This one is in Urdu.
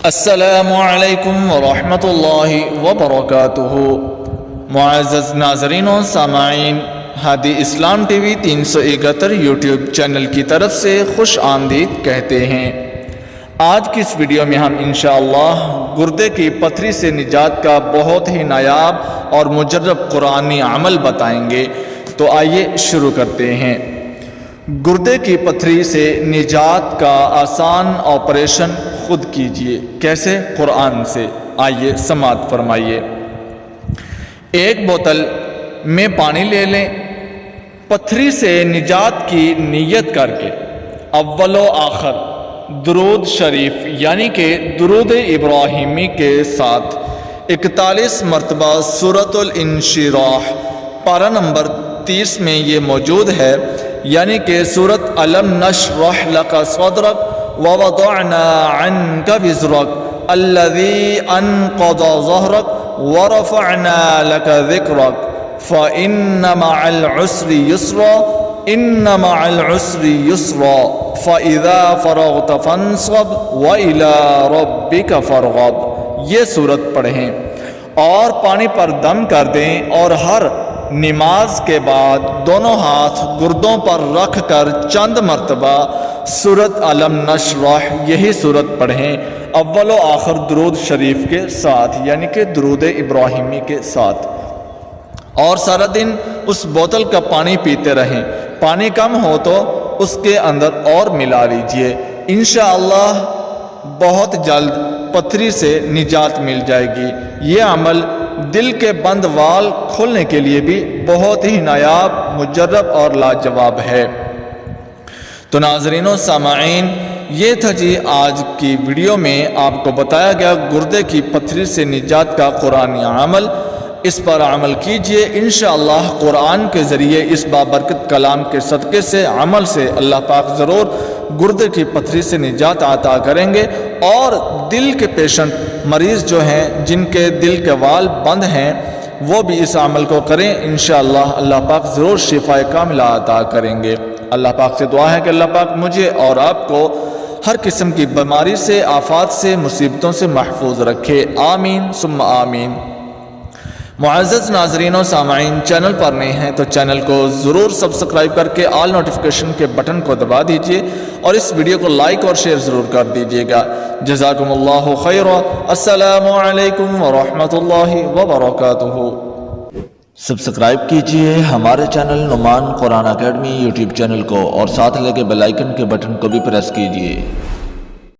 السلام علیکم ورحمۃ اللہ وبرکاتہ۔ معزز ناظرین و سامعین، ہادی اسلام ٹی وی 371 یوٹیوب چینل کی طرف سے خوش آمدید کہتے ہیں۔ آج کی اس ویڈیو میں ہم انشاءاللہ گردے کی پتھری سے نجات کا بہت ہی نایاب اور مجرب قرآنی عمل بتائیں گے۔ تو آئیے شروع کرتے ہیں۔ گردے کی پتھری سے نجات کا آسان آپریشن خود کیجئے۔ کیسے؟ قرآن سے۔ آئیے سماعت فرمائیے۔ ایک بوتل میں پانی لے لیں۔ پتھری سے نجات کی نیت کر کے اول و آخر درود شریف یعنی کہ درود ابراہیمی کے ساتھ 41 مرتبہ سورۃ الانشراح پارہ نمبر 30 میں یہ موجود ہے، یعنی کہ سورۃ الم نشرح لک صدرک ووضعنا عنک وزرک الذی انقض ظہرک ورفعنا لک ذکرک فإن مع العسر یسرا ان مع العسر یسرا فإذا فرغت فانصب وإلى ربک فارغب۔ یہ سورت پڑھیں اور پانی پر دم کر دیں اور ہر نماز کے بعد دونوں ہاتھ گردوں پر رکھ کر چند مرتبہ سورۃ الم نشرح یہی سورت پڑھیں اول و آخر درود شریف کے ساتھ، یعنی کہ درود ابراہیمی کے ساتھ، اور سارا دن اس بوتل کا پانی پیتے رہیں۔ پانی کم ہو تو اس کے اندر اور ملا لیجئے۔ انشاءاللہ بہت جلد پتھری سے نجات مل جائے گی۔ یہ عمل دل کے بند وال کھولنے کے لیے بھی بہت ہی نایاب، مجرب اور لاجواب ہے۔ تو ناظرین و سامعین، یہ تھا جی آج کی ویڈیو میں آپ کو بتایا گیا گردے کی پتھری سے نجات کا قرآنی عمل۔ اس پر عمل کیجئے، انشاءاللہ قرآن کے ذریعے اس بابرکت کلام کے صدقے سے، عمل سے اللہ پاک ضرور گردے کی پتھری سے نجات عطا کریں گے۔ اور دل کے پیشنٹ مریض جو ہیں، جن کے دل کے وال بند ہیں، وہ بھی اس عمل کو کریں، انشاءاللہ اللہ پاک ضرور شفا کاملہ عطا کریں گے۔ اللہ پاک سے دعا ہے کہ اللہ پاک مجھے اور آپ کو ہر قسم کی بیماری سے، آفات سے، مصیبتوں سے محفوظ رکھے۔ آمین ثم آمین۔ معزز ناظرین و سامعین، چینل پر نئے ہیں تو چینل کو ضرور سبسکرائب کر کے آل نوٹیفیکیشن کے بٹن کو دبا دیجئے اور اس ویڈیو کو لائک اور شیئر ضرور کر دیجئے گا۔ جزاکم اللہ خیرا۔ السلام علیکم ورحمۃ اللہ وبرکاتہ۔ سبسکرائب کیجئے ہمارے چینل نعمان قرآن اکیڈمی یوٹیوب چینل کو اور ساتھ لگے بیل آئیکن کے بٹن کو بھی پریس کیجئے۔